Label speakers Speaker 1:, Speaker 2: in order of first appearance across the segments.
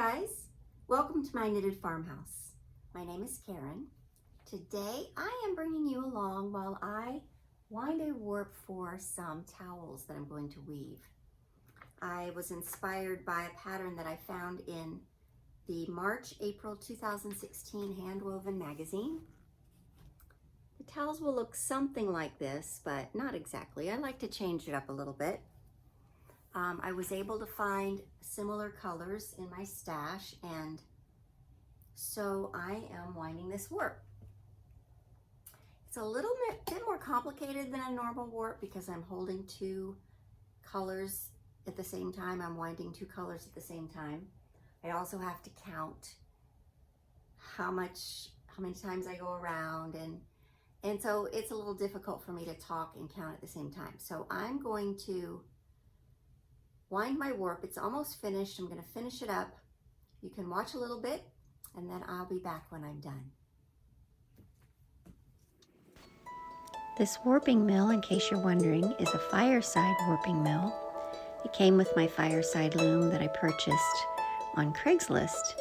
Speaker 1: guys, welcome to my knitted farmhouse. My name is Karen. Today I am bringing you along while I wind a warp for some towels that I'm going to weave. I was inspired by a pattern that I found in the March-April 2016 Handwoven magazine. The towels will look something like this, but not exactly. I like to change it up a little bit. I was able to find similar colors in my stash, and so I am winding this warp. It's a little bit more complicated than a normal warp because I'm holding two colors at the same time. I'm winding two colors at the same time. I also have to count how many times I go around, and so it's a little difficult for me to talk and count at the same time. So I'm going to wind my warp. It's almost finished. I'm going to finish it up. You can watch a little bit and then I'll be back when I'm done.
Speaker 2: This warping mill, in case you're wondering, is a fireside warping mill. It came with my fireside loom that I purchased on Craigslist.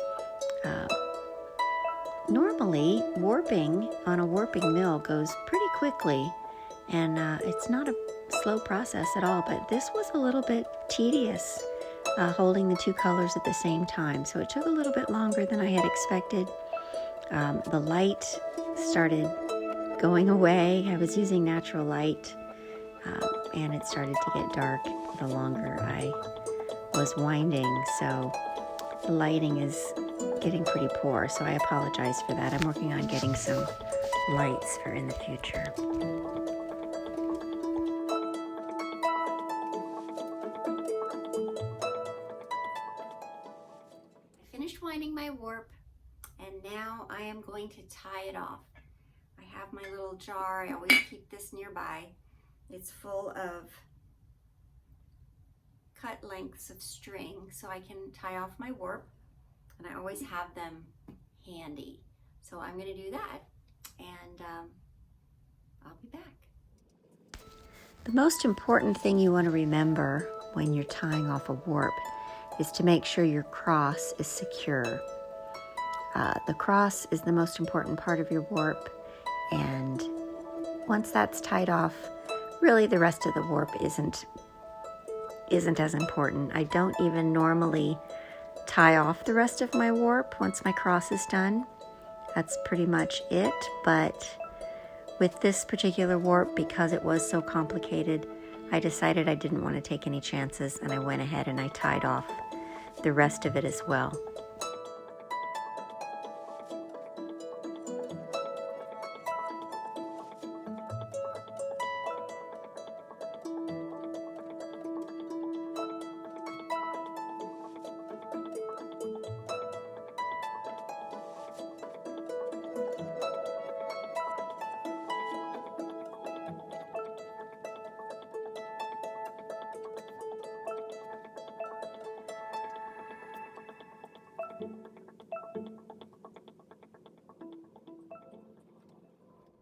Speaker 2: Normally, warping on a warping mill goes pretty quickly, and it's not a slow process at all, but this was a little bit tedious, holding the two colors at the same time. So it took a little bit longer than I had expected. The light started going away. I was using natural light, and it started to get dark the longer I was winding. So the lighting is getting pretty poor, so I apologize for that. I'm working on getting some lights for in the future.
Speaker 1: I finished winding my warp, and now I am going to tie it off. I have my little jar. I always keep this nearby. It's full of cut lengths of string so I can tie off my warp, and I always have them handy. So I'm going to do that, and I'll be back.
Speaker 2: The most important thing you want to remember when you're tying off a warp is to make sure your cross is secure. The cross is the most important part of your warp, and once that's tied off, really the rest of the warp isn't as important. I don't even normally tie off the rest of my warp once my cross is done. That's pretty much it, but with this particular warp, because it was so complicated, I decided I didn't want to take any chances, and I went ahead and I tied off the rest of it as well.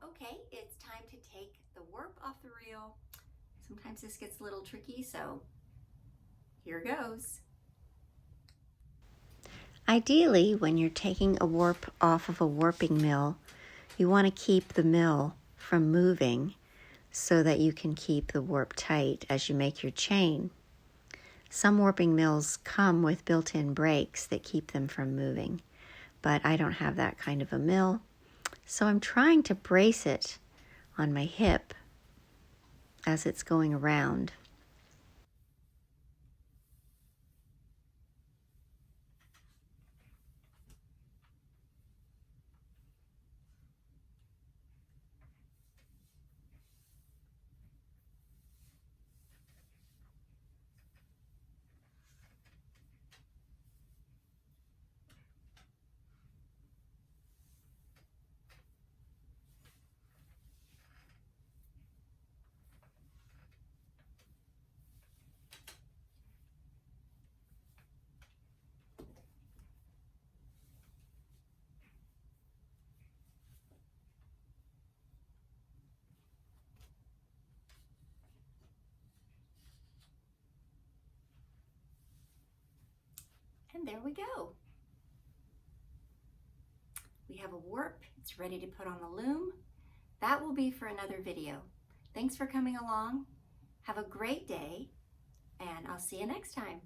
Speaker 1: Okay, it's time to take the warp off the reel. Sometimes this gets a little tricky, so here goes.
Speaker 2: Ideally, when you're taking a warp off of a warping mill, you want to keep the mill from moving so that you can keep the warp tight as you make your chain. Some warping mills come with built-in brakes that keep them from moving, but I don't have that kind of a mill, so I'm trying to brace it on my hip as it's going around.
Speaker 1: And there we go. We have a warp. It's ready to put on the loom. That will be for another video. Thanks for coming along. Have a great day, and I'll see you next time.